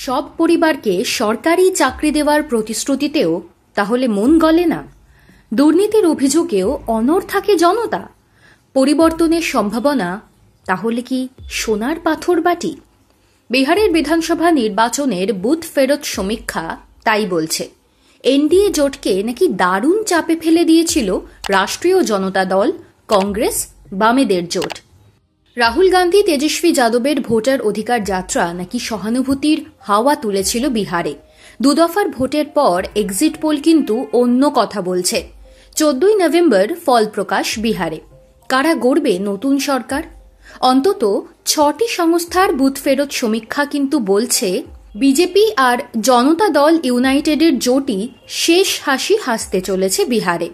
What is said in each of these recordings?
সব পরিবারকে সরকারি চাকরি দেওয়ার প্রতিশ্রুতিতেও তাহলে মন গলে না? দুর্নীতির অভিযোগেও অনড় থাকে জনতা? পরিবর্তনের সম্ভাবনা তাহলে কি সোনার পাথর বাটি? বিহারের বিধানসভা নির্বাচনের বুথ ফেরত সমীক্ষা তাই বলছে। এনডিএ জোটকে নাকি দারুণ চাপে ফেলে দিয়েছিল রাষ্ট্রীয় জনতা দল, কংগ্রেস, বামেদের জোট। রাহুল গান্ধী, তেজস্বী যাদবের ভোটার অধিকার যাত্রা নাকি সহানুভূতির হাওয়া তুলেছিল বিহারে। দুদফার ভোটের পর এক্সিট পোল কিন্তু অন্য কথা বলছে। 14ই নভেম্বর ফল প্রকাশ বিহারে। কারা গড়বে নতুন সরকার? অন্তত 6টি সংস্থার বুথ ফেরত সমীক্ষা কিন্তু বলছে বিজেপি আর জনতা দল ইউনাইটেডের জোটই শেষ হাসি হাসতে চলেছে বিহারে।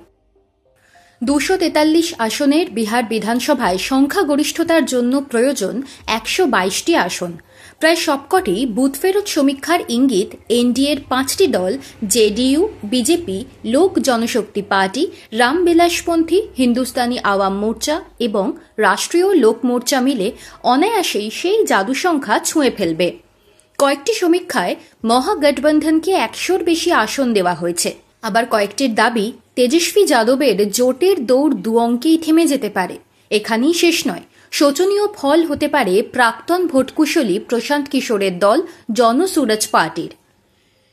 243 আসনের বিহার বিধানসভায় সংখ্যাগরিষ্ঠতার জন্য প্রয়োজন 122টি আসন। প্রায় সবকটি বুথ ফেরত সমীক্ষার ইঙ্গিত এনডিএর 5টি দল জেডিইউ, বিজেপি, লোক জনশক্তি পার্টি, রামবিলাসপন্থী, হিন্দুস্তানি আওয়াম মোর্চা এবং রাষ্ট্রীয় লোক মোর্চা মিলে অনায়াসেই সেই জাদু সংখ্যা ছুঁয়ে ফেলবে। কয়েকটি সমীক্ষায় মহাগঠবন্ধনকে 100র বেশি আসন দেওয়া হয়েছে। আবার কয়েকটির দাবি তেজস্বী যাদবের জোটের দৌড় 2 অঙ্কেই থেমে যেতে পারে। এখানেই শেষ নয়, শোচনীয় ফল হতে পারে প্রাক্তন ভোটকুশলী প্রশান্ত কিশোরের দল জনসুরজ পার্টির।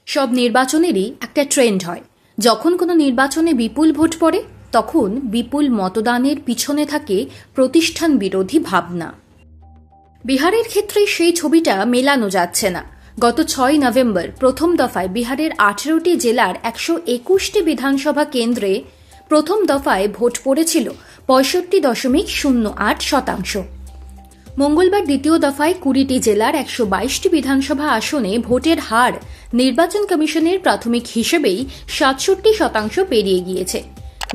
সব নির্বাচনেরই একটা ট্রেন্ড হয়, যখন কোনো নির্বাচনে বিপুল ভোট পড়ে তখন বিপুল মতদানের পিছনে থাকে প্রতিষ্ঠান বিরোধী ভাবনা। বিহারের ক্ষেত্রে সেই ছবিটা মেলানো যাচ্ছে না। গত 6 নভেম্বর প্রথম দফায় বিহারের 18টি জেলার 121টি বিধানসভা কেন্দ্রে প্রথম দফায় ভোট পড়েছিল 65.08%। মঙ্গলবার দ্বিতীয় দফায় 20টি জেলার 122টি বিধানসভা আসনে ভোটের হার নির্বাচন কমিশনের প্রাথমিক হিসেবেই 67% পেরিয়ে গিয়েছে।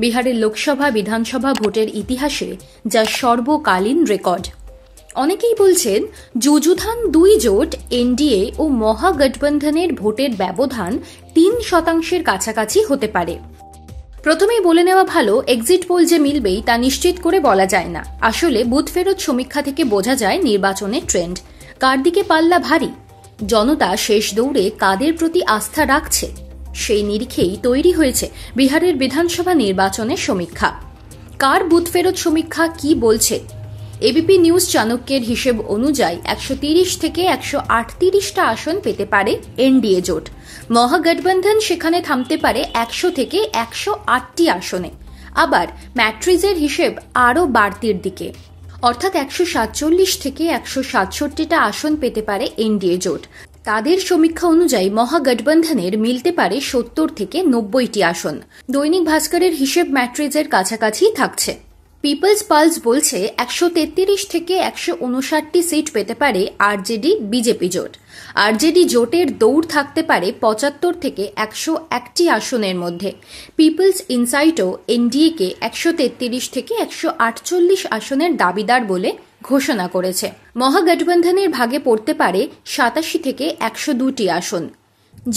বিহারের লোকসভা বিধানসভা ভোটের ইতিহাসে যা সর্বকালীন রেকর্ড। অনেকেই বলছেন যুযুধান 2 জোট এনডিএ ও মহাগঠবন্ধনের ভোটের ব্যবধান 3% কাছাকাছি হতে পারে। প্রথমেই বলে নেওয়া ভালো, এক্সিট পোল যে মিলবেই তা নিশ্চিত করে বলা যায় না। আসলে বুথ ফেরত সমীক্ষা থেকে বোঝা যায় নির্বাচনের ট্রেন্ড, কার দিকে পাল্লা ভারী, জনতা শেষ দৌড়ে কাদের প্রতি আস্থা রাখছে, সেই নিরিখেই তৈরি হয়েছে বিহারের বিধানসভা নির্বাচনের সমীক্ষা। কার বুথ ফেরত সমীক্ষা কি বলছে? এবিপি নিউজ চাণক্যের হিসেব অনুযায়ী 130 থেকে 138টা আসন পেতে পারে এনডিএ জোট। মহাগঠবন্ধন সেখানে থামতে পারে 100 থেকে 108টি আসনে। আবার ম্যাট্রিজের হিসেব আরও বাড়তির দিকে, অর্থাৎ 147 থেকে 167টা আসন পেতে পারে এনডিএ জোট। তাদের সমীক্ষা অনুযায়ী মহাগঠবন্ধনের মিলতে পারে 70 থেকে 90টি আসন। দৈনিক ভাস্করের হিসেব ম্যাট্রিজের কাছাকাছি থাকছে। পিপলস পালস বলছে 133 থেকে 159টি সিট পেতে পারে আরজেডি বিজেপি জোট। আরজেডি জোটের দৌড় থাকতে পারে 75 থেকে 101টি আসনের মধ্যে। পিপলস ইনসাইটও এনডিএকে 133 থেকে 148 আসনের দাবিদার বলে ঘোষণা করেছে। মহাগঠবন্ধনের ভাগে পড়তে পারে 87 থেকে 102টি আসন।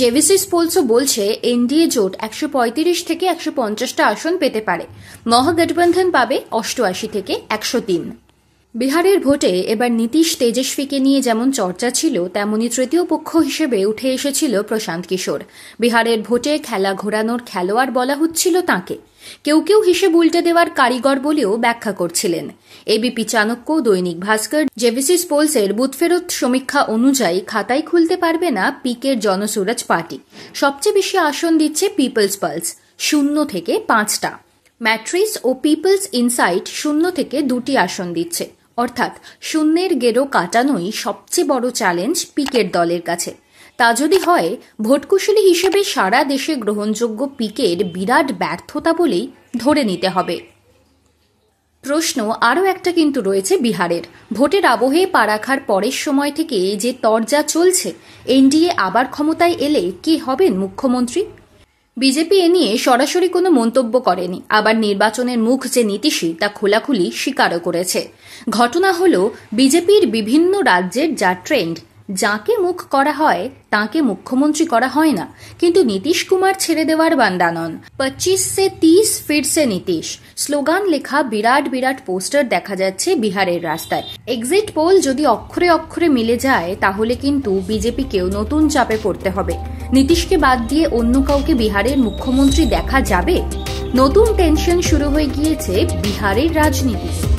জেভিসিস পোলসও বলছে এনডিএ জোট 135 থেকে 150টা আসন পেতে পারে। মহাগঠবন্ধন পাবে 88 থেকে 103। বিহারের ভোটে এবার নীতিশ তেজস্বীকে নিয়ে যেমন চর্চা ছিল, তেমনি তৃতীয় পক্ষ হিসেবে উঠে এসেছিল প্রশান্ত কিশোর। বিহারের ভোটে খেলা ঘোরানোর খেলোয়াড় বলা হচ্ছিল তাঁকে। কেউ কেউ হিসেব উল্টে দেওয়ার কারিগর বলেও ব্যাখ্যা করছিলেন। এবিপি চাণক্য, দৈনিক ভাস্কর, জেভিসিস পোলসের বুথ ফেরত সমীক্ষা অনুযায়ী খাতাই খুলতে পারবে না পিকের জনসুরজ পার্টি। সবচেয়ে বেশি আসন দিচ্ছে পিপলস পালস, 0 থেকে 5টা। ম্যাট্রিস ও পিপলস ইনসাইট 0 থেকে 2টি আসন দিচ্ছে। অর্থাৎ শূন্যের গেরো কাটানোই সবচেয়ে বড় চ্যালেঞ্জ পিকের দলের কাছে। তা যদি হয়, ভোটকুশলী হিসেবে সারা দেশে গ্রহণযোগ্য পিকের বিরাট ব্যর্থতা বলেই ধরে নিতে হবে। প্রশ্ন আরও একটা কিন্তু রয়েছে বিহারের। ভোটের আবহে পা রাখার পরের সময় থেকে যে তরজা চলছে, এনডিএ আবার ক্ষমতায় এলে কে হবেন মুখ্যমন্ত্রী? বিজেপি এ নিয়ে সরাসরি কোনো মন্তব্য করেনি। আবার নির্বাচনের মুখ যে নীতিশী তা খোলাখুলি স্বীকারও করেছে। ঘটনা হলো, বিজেপির বিভিন্ন রাজ্যের যা ট্রেন্ড যাকে মুখ করা হয় তাকে মুখ্যমন্ত্রী করা হয় না, কিন্তু নীতিশ কুমার ছেড়ে দেওয়ার বান্দা নন। 25 से 30 फिर से नीतीश স্লোগান লেখা বিরাট বিরাট পোস্টার দেখা যাচ্ছে বিহারের রাস্তায়। এক্সিট পোল যদি অক্ষরে অক্ষরে মিলে যায় তাহলে কিন্তু বিজেপিকেও নতুন চাপে পড়তে হবে। নীতিশকে বাদ দিয়ে অন্য কাউকে বিহারের মুখ্যমন্ত্রী দেখা যাবে? নতুন টেনশন শুরু হয়ে গিয়েছে বিহারের রাজনীতিতে।